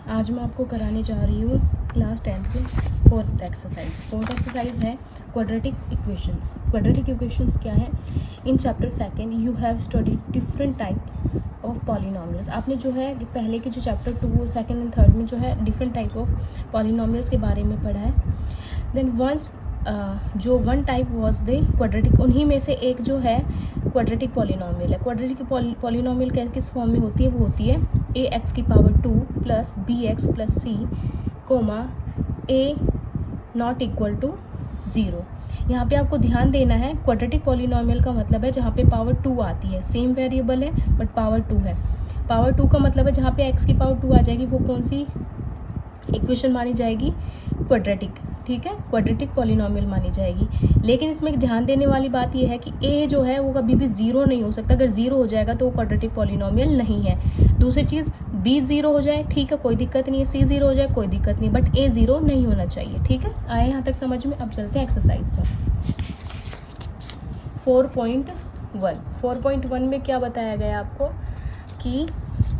आज मैं आपको कराने जा रही हूँ क्लास 10th के फोर्थ एक्सरसाइज है क्वाड्रेटिक इक्वेशंस। क्वाड्रेटिक इक्वेशंस क्या है? In chapter second you have studied different types of polynomials. आपने जो है पहले के जो चैप्टर 2 सेकेंड एंड थर्ड में जो है डिफरेंट टाइप ऑफ पॉलिनॉमियल्स के बारे में पढ़ा है। देन वंस जो one type was the quadratic, उन्हीं में से एक जो है क्वाड्रेटिक पॉलिनॉमियल है। क्वाड्रेटिक पॉलिनॉमियल किस फॉर्म में होती है? वो होती है ax की power 2 plus bx plus c comma a not equal to 0। यहाँ पे आपको ध्यान देना है, क्वाड्रेटिक पॉलिनॉमियल का मतलब है जहाँ पे पावर 2 आती है, सेम वेरिएबल है बट पावर 2 है। पावर 2 का मतलब है जहाँ पे x की पावर 2 आ जाएगी वो कौन सी इक्वेशन मानी जाएगी? क्वाड्रेटिक। ठीक है, क्वाड्रेटिक पॉलिनॉमियल मानी जाएगी। लेकिन इसमें एक ध्यान देने वाली बात यह है कि a जो है वो कभी भी 0 नहीं हो सकता। अगर 0 हो जाएगा तो वो क्वाड्रेटिक पॉलिनॉमियल नहीं है। दूसरी चीज़ b 0 हो जाए, ठीक है, कोई दिक्कत नहीं है। c 0 हो जाए, कोई दिक्कत नहीं, बट a 0 नहीं होना चाहिए। ठीक है, आए यहाँ तक समझ में? अब चलते हैं एक्सरसाइज पर। 4.1 में क्या बताया गया आपको कि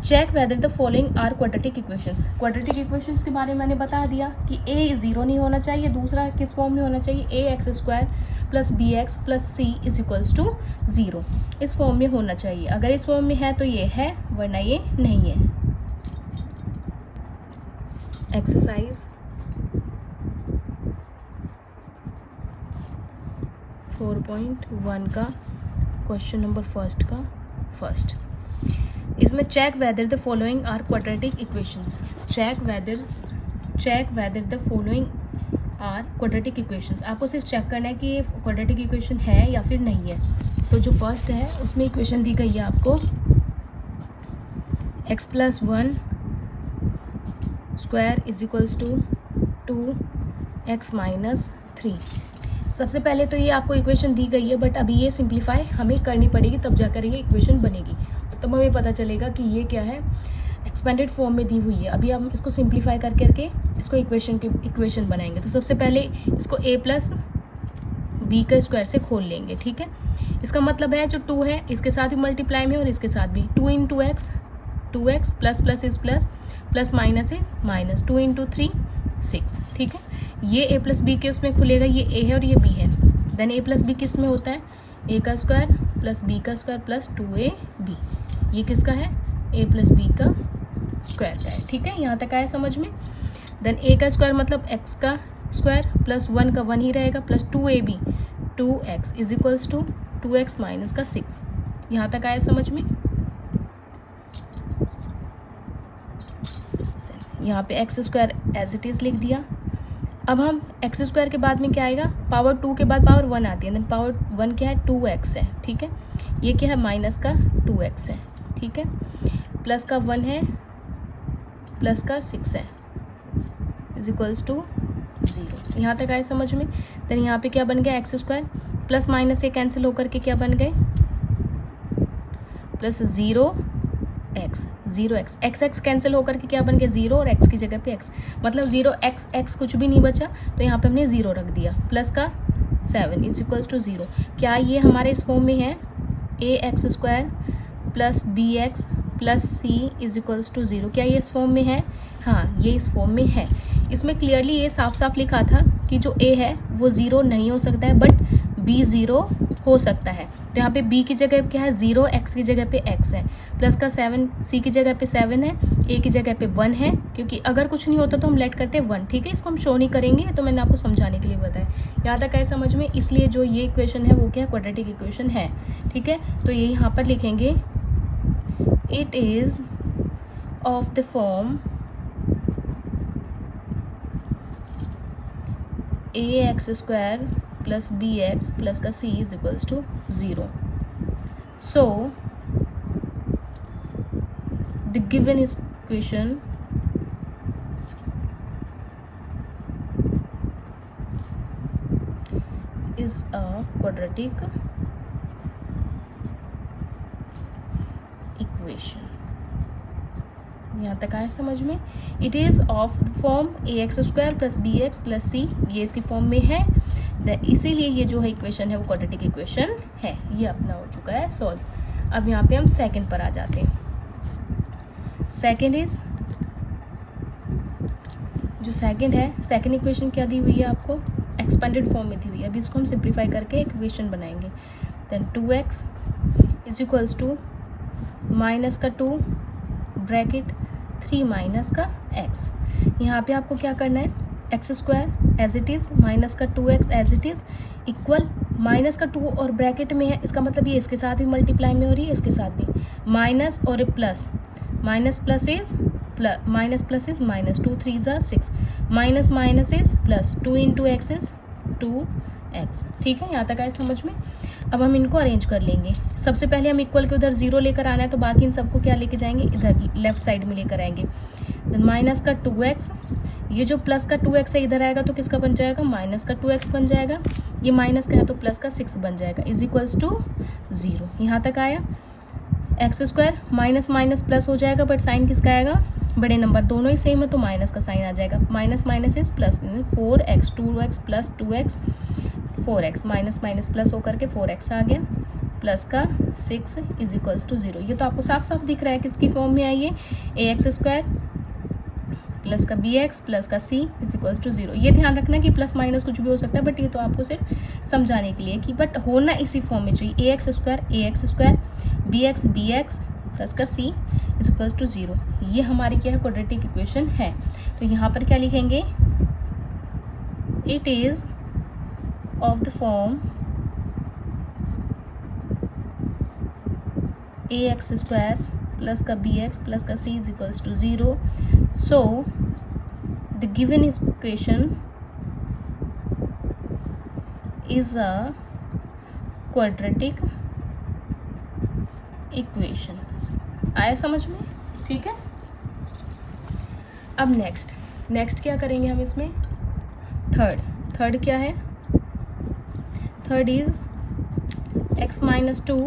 check whether the following are quadratic equations. Quadratic equations के बारे में मैंने बता दिया कि a 0 नहीं होना चाहिए। दूसरा किस फॉर्म में होना चाहिए? ax square plus bx plus c is equals to 0। इस फॉर्म में होना चाहिए। अगर इस फॉर्म में है तो ये है, वरना ये नहीं है। एक्सरसाइज 4.1 का क्वेश्चन नंबर फर्स्ट इसमें check whether the following are quadratic equations. Check whether the following are quadratic equations. आपको सिर्फ चेक करना है कि ये क्वाड्रेटिक इक्वेशन है या फिर नहीं है। तो जो फर्स्ट है उसमें इक्वेशन दी गई है आपको x plus 1 square is equals to 2x minus 3। सबसे पहले तो ये आपको इक्वेशन दी गई है, बट अभी ये सिंप्लीफाई हमें करनी पड़ेगी, तब जाकर ये इक्वेशन बनेगी। तब हमें पता चलेगा कि ये क्या है, एक्सपेंडेड फॉर्म में दी हुई है। अभी हम इसको सिंप्लीफाई करके इसको इक्वेशन बनाएंगे। तो सबसे पहले इसको a प्लस बी का स्क्वायर से खोल लेंगे। ठीक है, इसका मतलब है जो 2 है इसके साथ भी मल्टीप्लाई में और इसके साथ भी 2 into x, 2x plus plus is plus, plus minus is minus, 2 into 3 6। ठीक है, ये a प्लस बी के उसमें खुलेगा, ये a है और ये b है। देन a प्लस बी किस में होता है? a का स्क्वायर प्लस b का स्क्वायर प्लस 2ab। ये किसका है? a प्लस बी का स्क्वायर का है। ठीक है, यहाँ तक आया समझ में? देन a का स्क्वायर मतलब x का स्क्वायर प्लस 1 का 1 ही रहेगा plus 2ab 2x is equals to 2x minus का 6। यहाँ तक आया समझ में? यहाँ पे x square as it is लिख दिया। अब हम एक्स स्क्वायर के बाद में क्या आएगा? पावर 2 के बाद पावर 1 आती है। देन पावर 1 क्या है? 2x है। ठीक है, ये क्या है? माइनस का 2x है। ठीक है, प्लस का 1 है, प्लस का 6 है, इज इक्वल्स टू 0। यहाँ तक आए समझ में? देन यहाँ पे क्या बन गया? एक्स स्क्वायर प्लस माइनस से कैंसिल होकर के क्या बन गए? प्लस 0x x कैंसिल होकर के क्या बन गया? 0 और x की जगह पे x, मतलब 0x कुछ भी नहीं बचा तो यहाँ पे हमने 0 रख दिया। प्लस का 7 इज इक्वल्स टू 0। क्या ये हमारे इस फॉर्म में है? ax square plus bx plus c is equals to 0। क्या ये इस फॉर्म में है? हाँ, ये इस फॉर्म में है। इसमें क्लियरली ये साफ साफ लिखा था कि जो a है वो 0 नहीं हो सकता है, बट b 0 हो सकता है। तो यहाँ पे b की जगह क्या है? 0, x की जगह पे x है, प्लस का 7, c की जगह पे 7 है, a की जगह पे 1 है, क्योंकि अगर कुछ नहीं होता तो हम लेट करते हैं 1। ठीक है, इसको हम शो नहीं करेंगे, तो मैंने आपको समझाने के लिए बताया। यहाँ तक है समझ में? इसलिए जो ये इक्वेशन है वो क्या है? क्वाड्रेटिक इक्वेशन है। ठीक है, तो ये यहाँ पर लिखेंगे it is of the form ax square plus bx plus का c is equals to 0। So the given equation is a quadratic equation. यहाँ तक आया समझ में? It is of form ax square plus bx plus c, ये इसकी form में है, इसीलिए ये जो है इक्वेशन है वो क्वाड्रेटिक इक्वेशन है। ये अपना हो चुका है सॉल्व। अब यहाँ पे हम सेकंड पर आ जाते हैं। सेकंड इज जो सेकंड है, सेकंड इक्वेशन क्या दी हुई है आपको, एक्सपेंडेड फॉर्म में दी हुई है। अभी इसको हम सिंप्लीफाई करके इक्वेशन बनाएंगे। Then 2x is equals to minus का 2 ब्रैकेट 3 माइनस का x। यहाँ पे आपको क्या करना है, x square as it is minus का 2x as it is equal minus का 2 और ब्रैकेट में है, इसका मतलब ये इसके साथ भी मल्टीप्लाई में हो रही है, इसके साथ भी माइनस और plus, minus plus is minus 2 3 ज़ा 6, minus minus is plus, 2 into x is 2x। ठीक है, यहाँ तक आए समझ में। अब हम इनको अरेंज कर लेंगे। सबसे पहले हम इक्वल के उधर 0 लेकर आना है, तो बाकी इन सबको क्या लेके जाएंगे, इधर लेफ्ट साइड में लेकर आएंगे। देन माइनस का 2x, ये जो प्लस का 2x है इधर आएगा तो किसका बन जाएगा, माइनस का 2x बन जाएगा। ये माइनस का है तो प्लस का 6 बन जाएगा, इज इक्वल्स टू 0। यहाँ तक आया। X square minus minus plus हो जाएगा, बट साइन किसका आएगा, बड़े नंबर, दोनों ही सेम है तो माइनस का साइन आ जाएगा। Minus minus is plus, 4x 2x plus 2x 4x, minus minus plus होकर के 4x आ गया, प्लस का 6 इज इक्वल्स टू 0। ये तो आपको साफ साफ दिख रहा है किसकी फॉर्म में आई है, ax स्क्वायर प्लस का bx प्लस का c इज इक्वल्स टू 0। ये ध्यान रखना कि प्लस माइनस कुछ भी हो सकता है, बट ये तो आपको सिर्फ समझाने के लिए कि बट होना इसी फॉर्म में चाहिए, ax स्क्वायर bx प्लस का c इज इक्वल्स टू 0। ये हमारी क्या है, क्वाड्रेटिक इक्वेशन है। तो यहाँ पर क्या लिखेंगे, it is of the form ax square plus का bx प्लस का c is equals to 0। So the given equation is a quadratic equation. आया समझ में, ठीक है। अब नेक्स्ट क्या करेंगे हम इसमें, थर्ड क्या है, third is x minus 2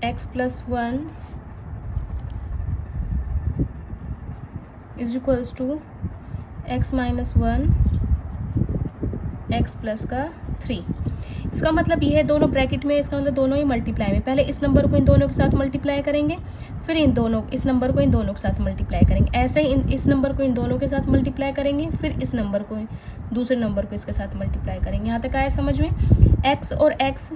x plus 1 is equals to x minus 1 x plus का 3। इसका मतलब ये है दोनों ब्रैकेट में, इसका मतलब दोनों ही मल्टीप्लाई में, पहले इस नंबर को इन दोनों के साथ मल्टीप्लाई करेंगे, फिर इस नंबर को इन दोनों के साथ मल्टीप्लाई करेंगे, ऐसे ही इस नंबर को इन दोनों के साथ मल्टीप्लाई करेंगे, फिर इस नंबर को दूसरे नंबर को इसके साथ मल्टीप्लाई करेंगे। यहाँ तक आया समझ में। x और x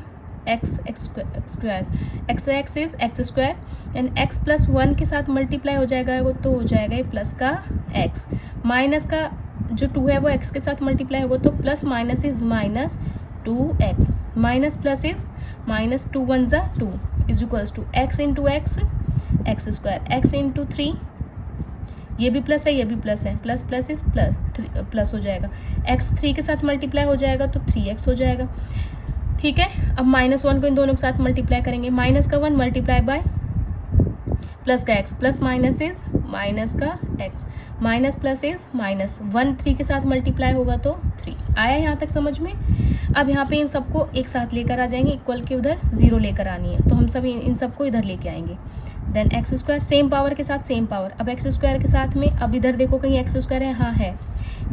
square x is x square and x plus 1 के साथ मल्टीप्लाई हो जाएगा, वो तो हो जाएगा ये प्लस का x, माइनस का जो 2 है वो x के साथ मल्टीप्लाई होगा तो plus minus is minus 2x, minus plus is minus 2 1 ज़ा 2 is equals to x into x square, x into 3, ये भी प्लस है ये भी प्लस है, प्लस प्लस इज प्लस हो जाएगा, x 3 के साथ मल्टीप्लाई हो जाएगा तो 3x हो जाएगा। ठीक है, अब माइनस 1 को इन दोनों के साथ मल्टीप्लाई करेंगे, माइनस का 1 मल्टीप्लाई बाय प्लस का x, plus minus is minus का x, minus plus is minus, 1 3 के साथ मल्टीप्लाई होगा तो 3। आया यहाँ तक समझ में। अब यहाँ पे इन सबको एक साथ लेकर आ जाएंगे, इक्वल के उधर 0 लेकर आनी है, तो हम सब इन सबको इधर लेके आएंगे। Then x square same power के साथ सेम पावर, अब एक्स स्क्वायर के साथ में अब इधर देखो कहीं एक्स स्क्वायर है, हाँ है,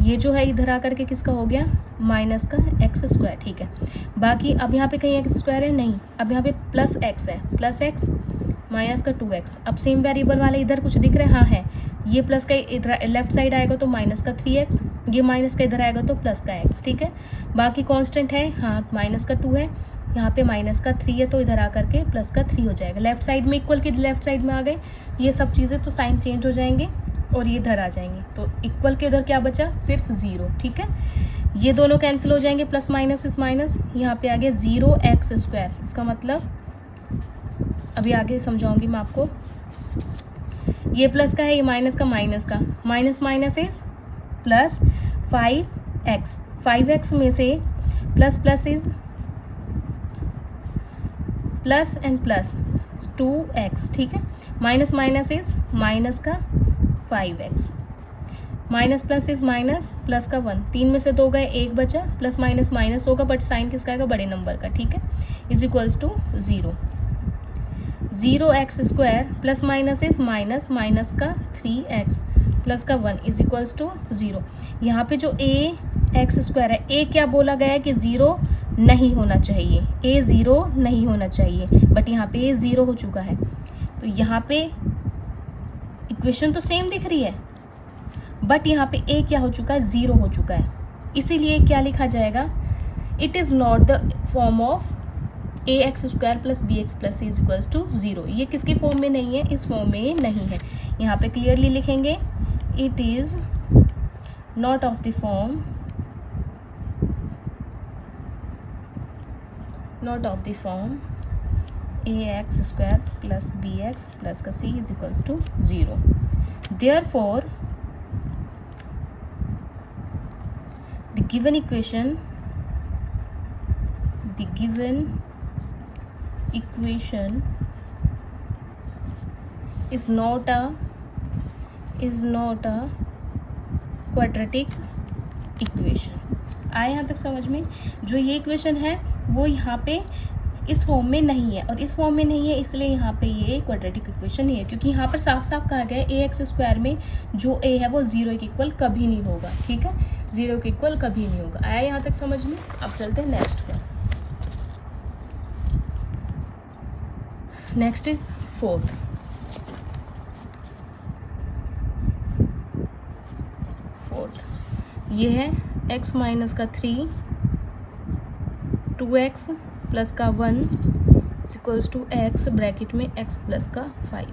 ये जो है इधर आकर के किसका हो गया, माइनस का एक्स स्क्वायर। ठीक है, बाकी अब यहाँ पे कहीं एक्स स्क्वायर है नहीं, अब यहाँ पे प्लस एक्स है, प्लस एक्स माइनस का 2x। अब सेम वेरिएबल वाले इधर कुछ दिख रहे हैं, हाँ है, ये प्लस का लेफ्ट साइड आएगा तो माइनस का 3x, ये माइनस का इधर आएगा तो प्लस का x। ठीक है, बाकी कांस्टेंट है, हाँ माइनस का 2 है, यहाँ पे माइनस का 3 है तो इधर आकर के प्लस का 3 हो जाएगा। लेफ्ट साइड में इक्वल के लेफ्ट साइड में आ गए ये सब चीज़ें, तो साइन चेंज हो जाएंगे और ये इधर आ जाएंगे, तो इक्वल के उधर क्या बचा, सिर्फ 0। ठीक है, ये दोनों कैंसिल हो जाएंगे, प्लस माइनस इस माइनस, यहाँ पे आ गया 0x स्क्वायर। इसका मतलब अभी आगे समझाऊंगी मैं आपको, ये प्लस का है, ये माइनस का, minus minus is plus 5x, 5x में से plus plus is plus and plus 2x। ठीक है, माइनस माइनस इज माइनस का 5x, minus plus is minus plus का 1, 3 में से 2 गए, 1 बचा, प्लस माइनस माइनस होगा बट साइन किसका आएगा, बड़े नंबर का। ठीक है, is equals to 0, 0x square plus minus is minus, minus का 3x प्लस का 1 इज इक्वल्स टू 0। यहाँ पे जो ax स्क्वायर है, a क्या बोला गया है कि 0 नहीं होना चाहिए, a 0 नहीं होना चाहिए, बट यहाँ पे a 0 हो चुका है, तो यहाँ पे इक्वेशन तो सेम दिख रही है, बट यहाँ पे ए क्या हो चुका है, 0 हो चुका है, इसीलिए क्या लिखा जाएगा, it is not the form of a x square plus B x plus c is equals to 0। ये किसके फॉर्म में नहीं है, इस फॉर्म में नहीं है। यहाँ पे क्लियरली लिखेंगे, it is not of the form, not of the form A x square plus B x plus का C is equals to 0। Therefore the given equation is not a quadratic equation। आए यहाँ तक समझ में? जो ये equation है वो यहाँ पे इस फॉर्म में नहीं है, और इस फॉर्म में नहीं है इसलिए यहाँ पे ये क्वाड्रेटिक इक्वेशन नहीं है, क्योंकि यहाँ पर साफ साफ कहा गया है ए एक्स स्क्वायर में जो ए है वो 0 के इक्वल कभी नहीं होगा। ठीक है, 0 के इक्वल कभी नहीं होगा। आया यहाँ तक समझ में? अब चलते हैं नेक्स्ट पर। Next is fourth. ये है x माइनस का 3, 2x प्लस का 1 इक्वल्स टू x ब्रैकेट में x प्लस का 5।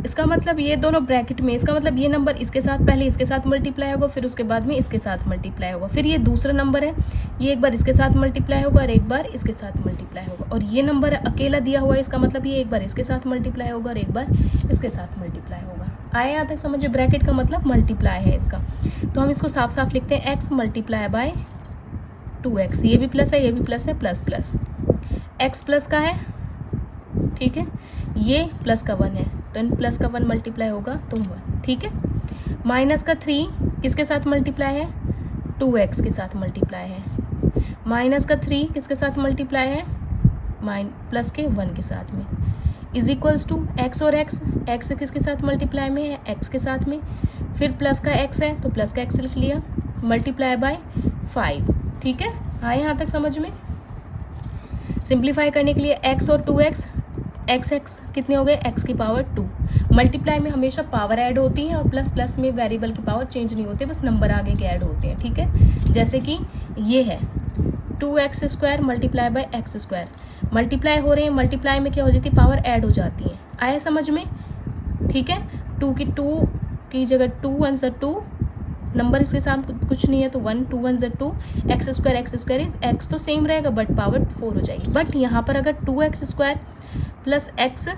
इसका मतलब ये दोनों ब्रैकेट में, इसका मतलब ये नंबर इसके साथ पहले इसके साथ मल्टीप्लाई होगा, फिर उसके बाद में इसके साथ मल्टीप्लाई होगा, फिर ये दूसरा नंबर है, ये एक बार इसके साथ मल्टीप्लाई होगा और एक बार इसके साथ मल्टीप्लाई होगा, और ये नंबर अकेला दिया हुआ है, इसका मतलब ये एक बार इसके साथ मल्टीप्लाई होगा और एक बार इसके साथ मल्टीप्लाई होगा। आए यहाँ तक समझो? ब्रैकेट का मतलब मल्टीप्लाई है इसका, तो हम इसको साफ साफ लिखते हैं x मल्टीप्लाई बाय 2x। ये भी प्लस है, ये भी प्लस है, प्लस प्लस x प्लस का है, ठीक है, ये प्लस का 1 है, तो इन प्लस का 1 मल्टीप्लाई होगा तो 1। ठीक है, माइनस का 3 किसके साथ मल्टीप्लाई है, 2x के साथ मल्टीप्लाई है, माइनस का 3 किसके साथ मल्टीप्लाई है, प्लस के 1 के साथ में, इज इक्वल्स टू x और x किसके साथ मल्टीप्लाई में है, x के साथ में, फिर प्लस का x है तो प्लस का x लिख लिया, मल्टीप्लाई बाय 5। ठीक है, आए यहाँ तक समझ में? सिंप्लीफाई करने के लिए x और 2x, x कितने हो गए, x की पावर 2। मल्टीप्लाई में हमेशा पावर ऐड होती है और प्लस प्लस में वेरिएबल की पावर चेंज नहीं होती, बस नंबर आगे के ऐड होते हैं। ठीक है, जैसे कि ये है 2x square multiply by x square, multiply हो रहे हैं, मल्टीप्लाई में क्या हो जाती है, पावर ऐड हो जाती है। आया समझ में? ठीक है, 2 की जगह 2 1 2, नंबर इसके साथ कुछ नहीं है तो 1, 2 1 2, x स्क्वायर इज x तो सेम रहेगा बट पावर 4 हो जाएगी। बट यहाँ पर अगर 2x स्क्वायर प्लस x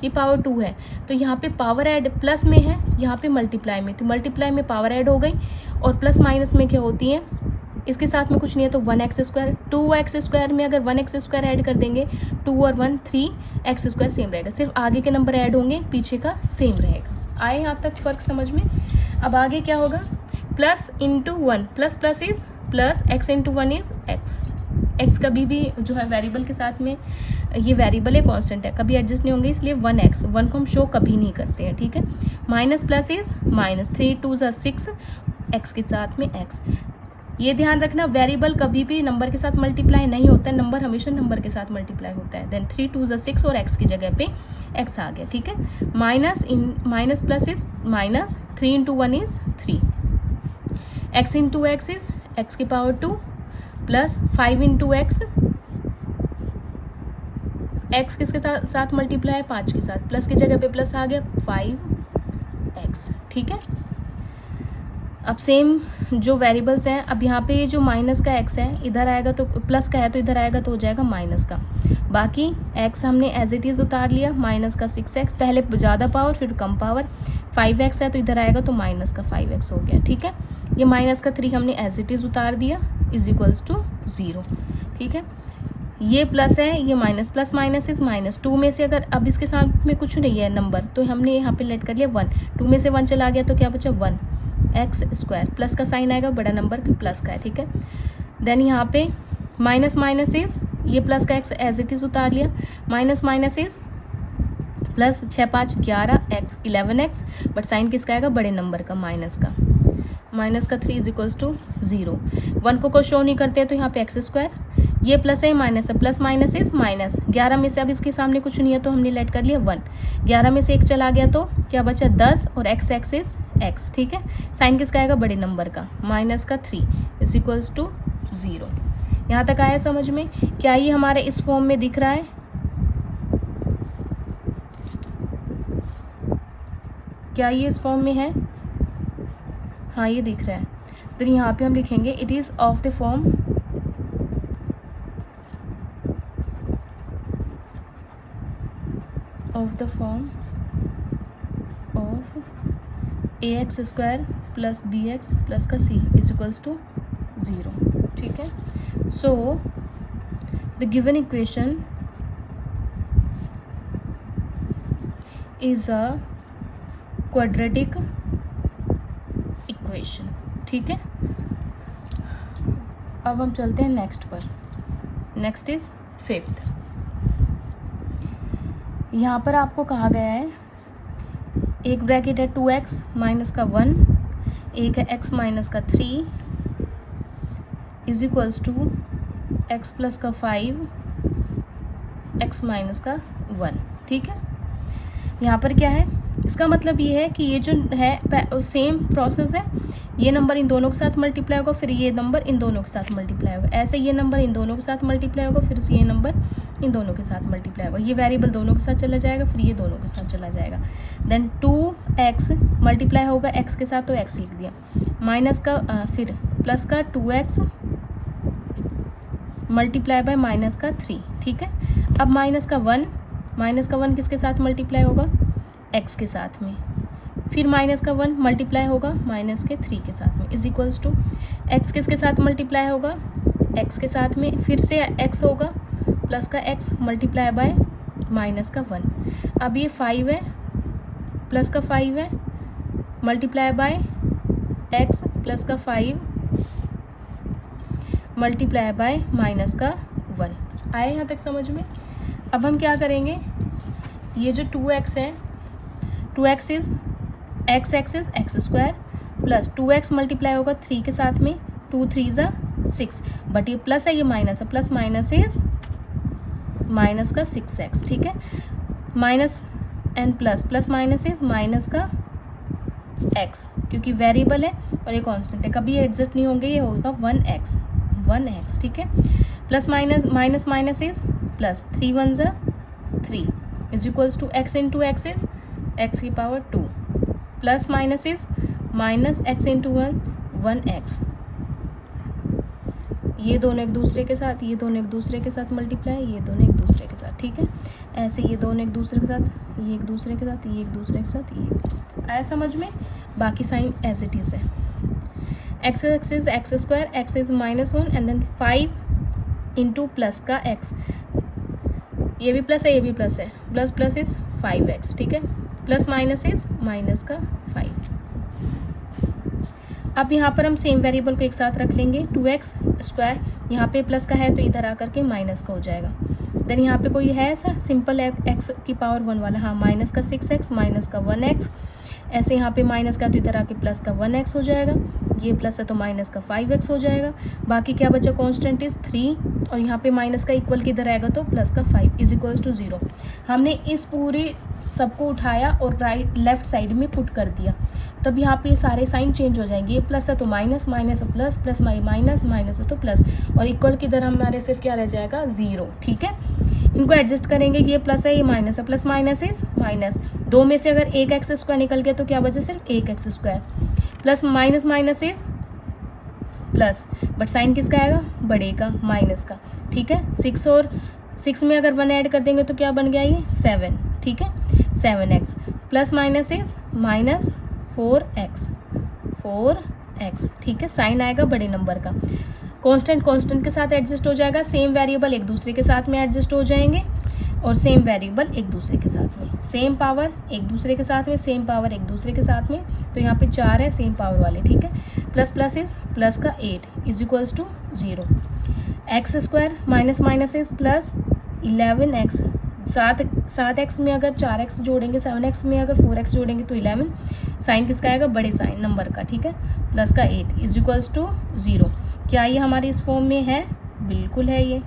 की पावर 2 है तो यहाँ पे पावर ऐड प्लस में है, यहाँ पे मल्टीप्लाई में, तो मल्टीप्लाई में पावर ऐड हो गई, और प्लस माइनस में क्या होती है, इसके साथ में कुछ नहीं है तो 1x स्क्वायर, 2x स्क्वायर में अगर 1x स्क्वायर ऐड कर देंगे 2 और 1 3x स्क्वायर सेम रहेगा, सिर्फ आगे के नंबर ऐड होंगे, पीछे का सेम रहेगा। आए यहाँ तक फ़र्क समझ में? अब आगे क्या होगा, plus into 1, plus plus is plus, x into 1 is x कभी भी जो है वेरिएबल के साथ में, ये वेरिएबल है कांस्टेंट है, कभी एडजस्ट नहीं होंगे, इसलिए 1 को हम शो कभी नहीं करते हैं। ठीक है, minus plus is minus, 3 2 6, x के साथ में x। ये ध्यान रखना, वेरिएबल कभी भी नंबर के साथ मल्टीप्लाई नहीं होता है, नंबर हमेशा नंबर के साथ मल्टीप्लाई होता है। देन 3 2 6 और x की जगह पे x आ गया। ठीक है, minus plus is minus, 3 into 1 is 3, x into x is x की पावर 2 प्लस 5 इंटू एक्स किसके साथ मल्टीप्लाई है, 5 के साथ, प्लस की जगह पे प्लस आ गया 5x। ठीक है, अब सेम जो वेरिएबल्स हैं, अब यहाँ पे ये जो माइनस का x है इधर आएगा तो प्लस का है तो इधर आएगा तो हो जाएगा माइनस का, बाकी x हमने एज इट इज़ उतार लिया, माइनस का 6x, पहले ज़्यादा पावर फिर कम पावर, 5x है तो इधर आएगा तो माइनस का 5x हो गया। ठीक है, ये माइनस का 3 हमने एज इट इज़ उतार दिया, इज इक्वल्स टू 0। ठीक है, ये प्लस है, ये minus, plus minus is minus, 2 में से अगर अब इसके साथ में कुछ नहीं है नंबर तो हमने यहाँ पे लेट कर लिया 1, 2 में से 1 चला गया तो क्या बचा 1x स्क्वायर, प्लस का साइन आएगा, बड़ा नंबर प्लस का है। ठीक है, देन यहाँ पे माइनस माइनस इज, ये प्लस का x एज इट इज़ उतार लिया, minus minus is plus, 6 5 11x 11x, but sign किसका आएगा, बड़े नंबर का, माइनस का 3 इज इक्वल्स टू 0। 1 को शो नहीं करते हैं तो यहाँ पे x स्क्वायर, ये प्लस है माइनस है, प्लस माइनस इज माइनस। 11 में से अब इसके सामने कुछ नहीं है तो हमने लेट कर लिया 1। 11 में से 1 चला गया तो क्या बचा 10 और x इज x, ठीक है। साइन किसका आएगा, बड़े नंबर का, माइनस का 3 इज इक्वल्स टू 0। यहाँ तक आया समझ में? क्या ये हमारे इस फॉर्म में दिख रहा है? क्या ये इस फॉर्म में है? हाँ ये दिख रहा है। तो यहाँ पे हम लिखेंगे it is of the form of the form of ax square plus bx plus का c is equals to 0, ठीक है। So the given equation is a quadratic equation, ठीक है। अब हम चलते हैं नेक्स्ट पर। Next is 5th। यहाँ पर आपको कहा गया है एक ब्रैकेट है 2x माइनस का 1, एक है x माइनस का 3 is equals to x plus का 5, x माइनस का 1, ठीक है। यहाँ पर क्या है, इसका मतलब ये है कि ये जो है सेम प्रोसेस है, ये नंबर इन दोनों के साथ मल्टीप्लाई होगा, फिर ये नंबर इन दोनों के साथ मल्टीप्लाई होगा, ऐसे ये नंबर इन दोनों के साथ मल्टीप्लाई होगा, फिर ये नंबर इन दोनों के साथ मल्टीप्लाई होगा, ये वेरिएबल दोनों के साथ चला जाएगा, फिर ये दोनों के साथ चला जाएगा। देन 2x मल्टीप्लाई होगा x के साथ तो x लिख दिया, माइनस का फिर प्लस का 2x मल्टीप्लाई बाय माइनस का 3, ठीक है। अब माइनस का 1 किसके साथ मल्टीप्लाई होगा, x के साथ में, फिर माइनस का 1 मल्टीप्लाई होगा माइनस के 3 के साथ में, इज इक्वल्स टू x किसके साथ मल्टीप्लाई होगा, x के साथ में, फिर से x होगा प्लस का x मल्टीप्लाई बाय माइनस का 1। अब ये 5 है प्लस का 5 है मल्टीप्लाई बाय x प्लस का 5 मल्टीप्लाई बाय माइनस का 1। आए यहाँ तक समझ में? अब हम क्या करेंगे, ये जो 2x है, 2x is x is x square plus 2x multiply होगा 3 के साथ में, 2 3 ज़ा 6, बट ये प्लस है ये माइनस है, प्लस माइनस इज माइनस का 6x, ठीक है। Minus and plus, plus minus is minus का x, क्योंकि वेरिएबल है और ये कांस्टेंट है, कभी ये एडजस्ट नहीं होंगे, ये होगा 1x, ठीक है। Plus minus minus is plus, 3 1 ज़ा 3 is equals to x into x is x की power 2, plus minus is minus x into 1x, ये दोनों एक दूसरे के साथ, ये दोनों एक दूसरे के साथ मल्टीप्लाई, ये दोनों एक दूसरे के साथ, ठीक है। ऐसे ये दोनों एक दूसरे के साथ, ये एक दूसरे के साथ, ये एक दूसरे के साथ, ये आया समझ में? बाकी साइन एज इट इज़ है। x is x square, x is -1 and then 5 into plus का x, ये भी प्लस है ये भी प्लस है, प्लस प्लस इज 5x, ठीक है। प्लस माइनस इज माइनस का 5। अब यहाँ पर हम सेम वेरिएबल को एक साथ रख लेंगे, 2x स्क्वायर, यहाँ पे प्लस का है तो इधर आकर के माइनस का हो जाएगा। देन यहाँ पे कोई है ऐसा सिंपल है x की पावर 1 वाला, हाँ माइनस का 6x माइनस का 1x, ऐसे यहाँ पे माइनस का तो इधर आके प्लस का 1x हो जाएगा, ये प्लस है तो माइनस का 5x हो जाएगा। बाकी क्या बचा, कांस्टेंट इज 3 और यहाँ पे माइनस का इक्वल किधर आएगा तो प्लस का 5 इज इक्वल्स टू 0। हमने इस पूरी सबको उठाया और राइट लेफ्ट साइड में पुट कर दिया, तब यहाँ पे सारे साइन चेंज हो जाएंगे, ये प्लस है तो माइनस, माइनस है प्लस, प्लस माइनस, माइनस है तो प्लस, और इक्वल किधर हमारे सिर्फ क्या रह जाएगा 0, ठीक है। इनको एडजस्ट करेंगे, ये प्लस है ये माइनस है, प्लस माइनस इज माइनस, 2 में से अगर एक एक्स स्क्वायर निकल गया तो क्या बचा सिर्फ एक x square, plus minus minus is plus, but sign किसका आएगा, बड़े का, माइनस का, ठीक है। 6 और 6 में अगर 1 ऐड कर देंगे तो क्या बन गया ये 7, ठीक है। 7x plus minus is minus 4x, ठीक है। साइन आएगा बड़े नंबर का, कांस्टेंट कांस्टेंट के साथ एडजस्ट हो जाएगा, सेम वेरिएबल एक दूसरे के साथ में एडजस्ट हो जाएंगे, और सेम वेरिएबल एक दूसरे के साथ में, सेम पावर एक दूसरे के साथ में, सेम पावर एक दूसरे के साथ में, तो यहाँ पे 4 है सेम पावर वाले, ठीक है। प्लस प्लस इज प्लस का 8 is equals to 0। X square minus minus is plus 11x, 7x में अगर 4x जोड़ेंगे, 7x में अगर 4x जोड़ेंगे तो 11, साइन किसका आएगा, बड़े साइन नंबर का, ठीक है। प्लस का 8 इज इक्वल्स टू 0। क्या ये हमारे इस फॉर्म में है? बिल्कुल है ये।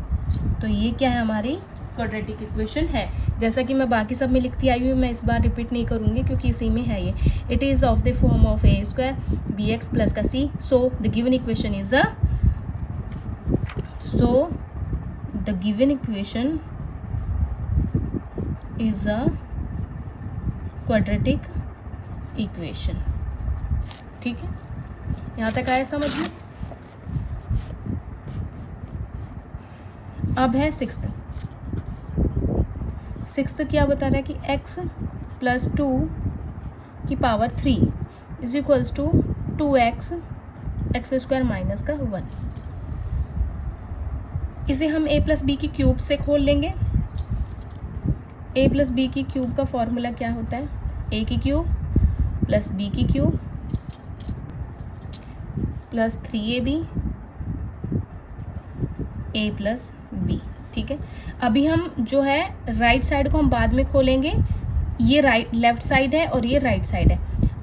तो ये क्या है, हमारी क्वाड्रेटिक इक्वेशन है। जैसा कि मैं बाकी सब में लिखती आई हूँ, मैं इस बार रिपीट नहीं करूँगी क्योंकि इसी में है ये। It is of the form of A square B x plus का C, so the given equation is the quadratic equation. ठीक है, यहाँ तक आया समझ में। अब है सिक्स्थ क्या बता रहा है कि x प्लस 2 की पावर 3 is equals to 2x x square minus का 1। इसे हम a प्लस बी की क्यूब से खोल लेंगे। a प्लस बी की क्यूब का फॉर्मूला क्या होता है, a की क्यूब प्लस b की cube plus 3ab a plus b. ठीक है, अभी हम जो है राइट साइड को हम बाद में खोलेंगे। ये लेफ्ट साइड है और ये राइट साइड है।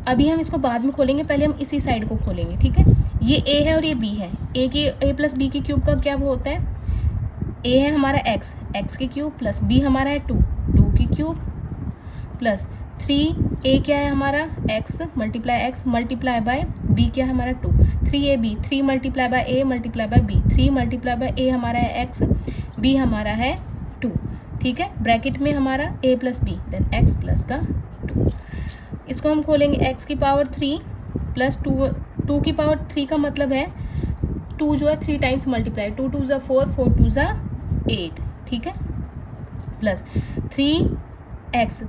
अभी हम इसको बाद में खोलेंगे, पहले हम इसी साइड को खोलेंगे। ठीक है, ये a है और ये b है। a प्लस बी की क्यूब का क्या वो होता है, a है हमारा x की क्यूब प्लस b हमारा है 2 की क्यूब प्लस 3a क्या है हमारा x multiply x multiply by b क्या है हमारा 2 3ab 3 multiply by a multiply by b 3 multiply by a हमारा है x b हमारा है 2। ठीक है, ब्रैकेट में हमारा a plus b then x plus का 2। इसको हम खोलेंगे x की पावर 3 प्लस 2 की पावर 3 का मतलब है 2 जो है 3 टाइम्स मल्टीप्लाई 2 2 ज़ा 4 4 2 ज़ा 8। ठीक है, प्लस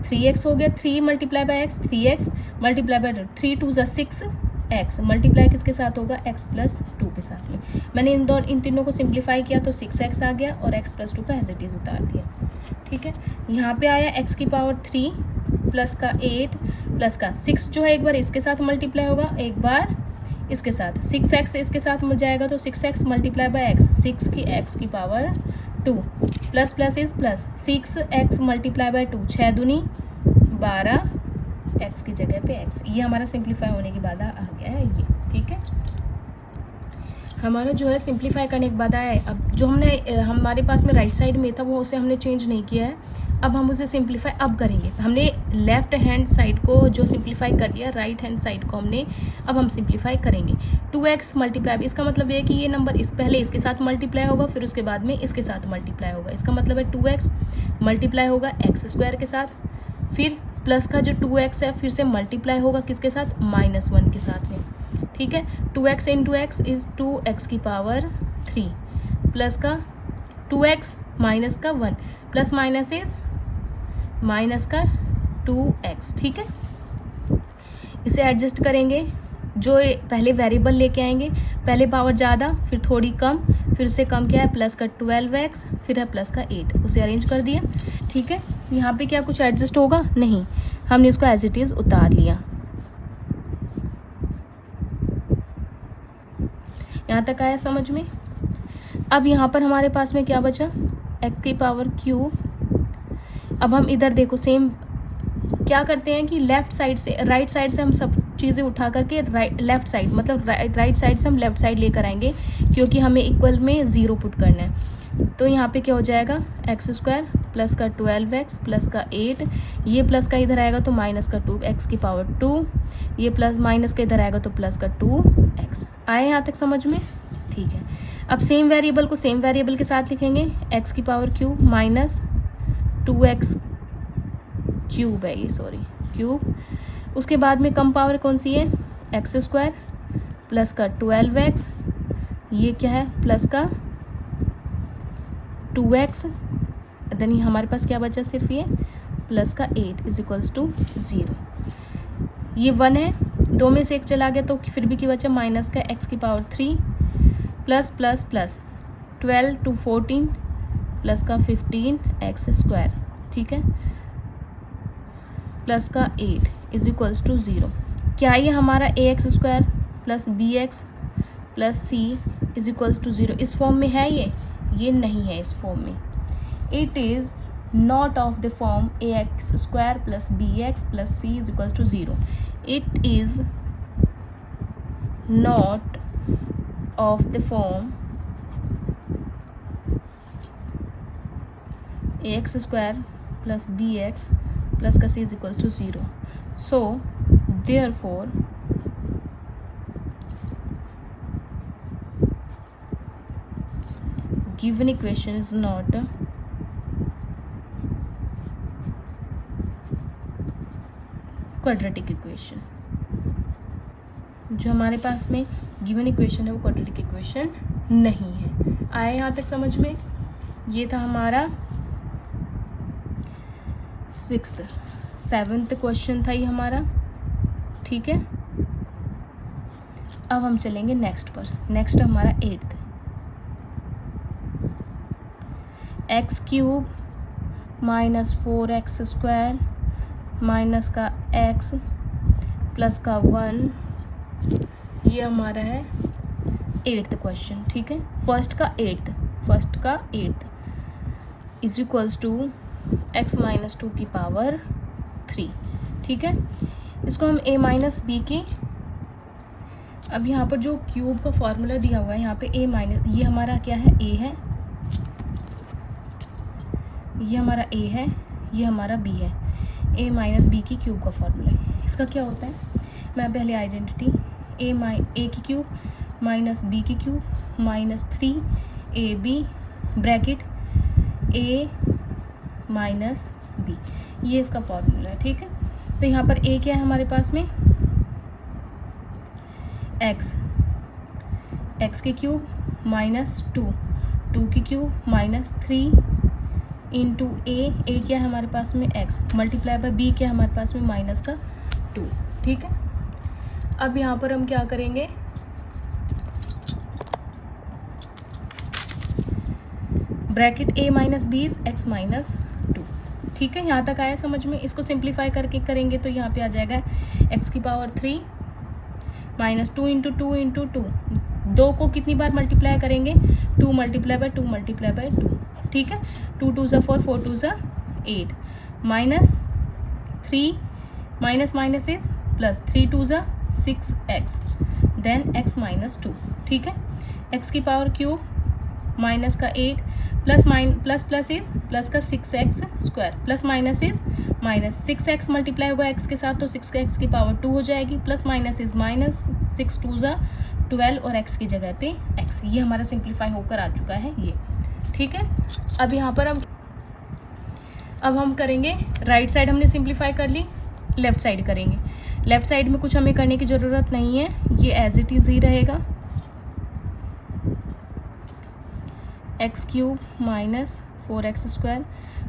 3x हो गया 3 multiply by x 3x multiply by 3 2 ज़ा 6x मल्टीप्लाई किसके साथ होगा x प्लस 2 के साथ में। मैंने इन तीनों को सिंप्लीफाई किया तो 6x आ गया और x प्लस 2 का एज इट इज़ उतार दिया। ठीक है, यहाँ पे आया x की पावर 3 प्लस का 8 प्लस का 6 जो है एक बार इसके साथ मल्टीप्लाई होगा, एक बार इसके साथ 6x इसके साथ मिल जाएगा तो 6x मल्टीप्लाई बाय x 6 की x की power 2 plus plus is plus 6x multiply by 2 6 दूनी 12 x की जगह पे x। ये हमारा सिंप्लीफाई होने के बाद आ गया है ये। ठीक है, हमारा जो है सिंप्लीफाई करने के बाद आया है। अब जो हमारे पास में राइट साइड में था वो उसे हमने चेंज नहीं किया है, अब हम उसे सिंप्लीफाई अब करेंगे। हमने लेफ्ट हैंड साइड को जो सिंप्लीफाई कर दिया, राइट हैंड साइड को हमने अब हम सिंप्लीफाई करेंगे। 2x मल्टीप्लाई, इसका मतलब ये है कि ये नंबर पहले इसके साथ मल्टीप्लाई होगा फिर उसके बाद में इसके साथ मल्टीप्लाई होगा। इसका मतलब है 2x मल्टीप्लाई होगा एक्स स्क्वायर के साथ, फिर प्लस का जो 2x है फिर से मल्टीप्लाई होगा किसके साथ, -1 के साथ में। ठीक है, 2x into x is 2x की पावर 3 प्लस का 2x माइनस का 1 प्लस माइनस इज माइनस का 2x। ठीक है, इसे एडजस्ट करेंगे, जो पहले वेरिएबल लेके आएंगे, पहले पावर ज़्यादा फिर थोड़ी कम फिर उससे कम क्या है प्लस का 12x फिर है प्लस का 8, उसे अरेंज कर दिया। ठीक है, यहाँ पे क्या कुछ एडजस्ट होगा, नहीं, हमने इसको एज इट इज़ उतार लिया। यहाँ तक आया समझ में। अब यहाँ पर हमारे पास में क्या बचा, x की पावर क्यूब। अब हम इधर देखो सेम क्या करते हैं कि लेफ्ट साइड से राइट साइड से हम सब चीज़ें उठा करके लेफ्ट साइड मतलब राइट साइड से हम लेफ्ट साइड लेकर आएंगे क्योंकि हमें इक्वल में 0 पुट करना है। तो यहाँ पे क्या हो जाएगा, एक्स स्क्वायर प्लस का 12x प्लस का 8, ये प्लस का इधर आएगा तो माइनस का 2x की पावर 2, ये प्लस माइनस का इधर आएगा तो प्लस का 2x। आए यहाँ तक समझ में। ठीक है, अब सेम वेरिएबल को सेम वेरिएबल के साथ लिखेंगे, x की power cube minus 2x cube है ये, सॉरी क्यूब। उसके बाद में कम पावर कौन सी है, एक्स स्क्वायर प्लस का 12x, ये क्या है प्लस का 2x, देन ये हमारे पास क्या बचा सिर्फ ये प्लस का 8 इज इक्वल्स टू 0। ये 1 है, 2 में से 1 चला गया तो फिर भी क्या बचा माइनस का x की पावर 3 plus plus plus 12 to 14 plus का 15x स्क्वायर। ठीक है, प्लस का 8 इज इक्वल्स टू 0। क्या ये हमारा ax square plus bx plus c is equals to 0 इस फॉर्म में है ये नहीं है इस फॉर्म में। It is not of the form ax square plus bx plus c is equals to 0। It is not of the form ax square plus bx plus का c is equals to 0. So therefore given equation is not quadratic equation. जो हमारे पास में given equation है वो quadratic equation नहीं है. आया यहाँ तक समझ में? ये था हमारा 7th क्वेश्चन था ये हमारा. ठीक है, अब हम चलेंगे नेक्स्ट पर. नेक्स्ट हमारा 8th. X cube minus 4x square minus का x प्लस का 1, ये हमारा है 8th क्वेश्चन. ठीक है, फर्स्ट का 8th is equals to x minus 2 की पावर 3. ठीक है, इसको हम a माइनस बी की, अब यहाँ पर जो क्यूब का फॉर्मूला दिया हुआ है यहाँ पे a माइनस, ये हमारा क्या है, a है, ये हमारा a है, ये हमारा b है. a माइनस बी की क्यूब का फॉर्मूला है. इसका क्या होता है, मैं पहले आइडेंटिटी a की क्यूब माइनस b की cube minus 3ab bracket a minus b, ये इसका फॉर्मूला है. ठीक है, तो यहाँ पर a क्या है हमारे पास में, x की क्यूब माइनस 2 की क्यूब माइनस 3 इंटू a क्या है हमारे पास में x मल्टीप्लाई बाय b क्या है हमारे पास में माइनस का 2. ठीक है, अब यहाँ पर हम क्या करेंगे, bracket a minus b is x minus 2. ठीक है, यहाँ तक आया समझ में? इसको सिंप्लीफाई करके करेंगे तो यहाँ पे आ जाएगा x की पावर 3 माइनस 2 इंटू 2 इंटू 2. 2 को कितनी बार मल्टीप्लाई करेंगे, 2 मल्टीप्लाई बाय 2 मल्टीप्लाई बाय 2. ठीक है, 2 2 ज़ा 4 4 2 ज़ा 8 minus 3 minus minus is plus 3 2 ज़ा 6x देन x माइनस 2. ठीक है, x की पावर क्यूब माइनस का 8 प्लस प्लस इज प्लस का 6x square plus minus is minus 6x multiply होगा x के साथ तो 6x की पावर 2 हो जाएगी, प्लस माइनस इज माइनस 6 2 ज़ा 12 और x की जगह पे x. ये हमारा सिंप्लीफाई होकर आ चुका है ये. ठीक है, अब यहाँ पर हम करेंगे राइट साइड हमने सिंप्लीफाई कर ली, लेफ्ट साइड करेंगे. लेफ्ट साइड में कुछ हमें करने की ज़रूरत नहीं है, ये एज इट इज़ ही रहेगा. X cube minus 4x square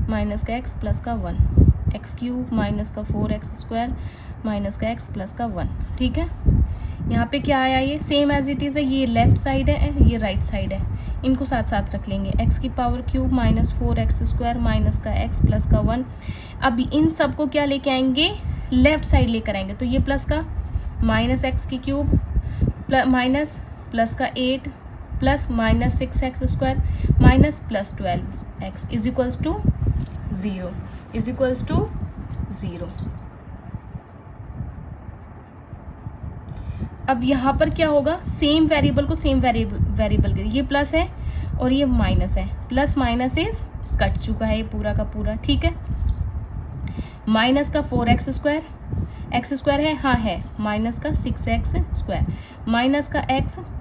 minus का x प्लस का 1, एक्स क्यूब माइनस का 4x स्क्वायर माइनस का x प्लस का 1. ठीक है, यहाँ पे क्या आया, ये सेम एज इट इज़ है, ये लेफ्ट साइड है, ये राइट साइड है, इनको साथ साथ रख लेंगे. x की power cube minus 4x square minus का x प्लस का 1. अब इन सब को क्या लेके आएंगे, लेफ्ट साइड लेकर आएंगे. तो ये प्लस का माइनस एक्स की क्यूब माइनस प्लस का 8 plus minus 6x square minus plus 12x is equals to 0. अब यहाँ पर क्या होगा, सेम वेरिएबल को सेम वेरिएबल के, ये प्लस है और ये माइनस है, प्लस माइनस इज कट चुका है ये पूरा का पूरा. ठीक है, माइनस का 4x स्क्वायर, एक्स स्क्वायर है, हाँ है, माइनस का 6x स्क्वायर माइनस का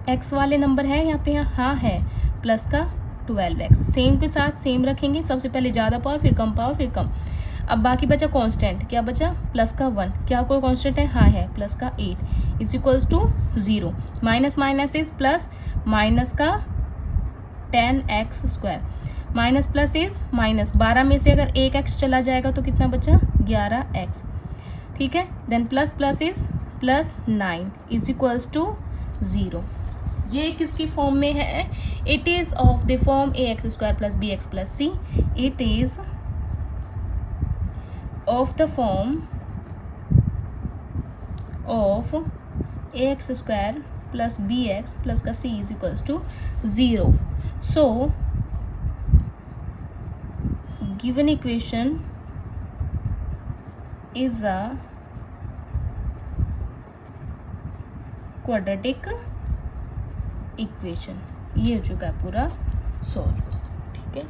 x वाले नंबर है यहाँ पे, हाँ है, प्लस का 12x. सेम के साथ सेम रखेंगे, सबसे पहले ज़्यादा पावर फिर कम पावर फिर कम. अब बाकी बचा कांस्टेंट, क्या बचा, प्लस का 1, क्या कोई कांस्टेंट है, हाँ है, प्लस का 8 is equals to 0. Minus minus is plus, minus का 10x square minus plus is minus, 12 में से अगर एक x चला जाएगा तो कितना बचा, 11x. ठीक है, then plus plus is plus 9 is equals to 0. ये किसकी फॉर्म में है, it is of the form ax square plus bx plus c. It is of the form of ax square plus bx plus का c is equals to 0. So given equation is a quadratic equation. ये हो चुका है पूरा solve. ठीक है.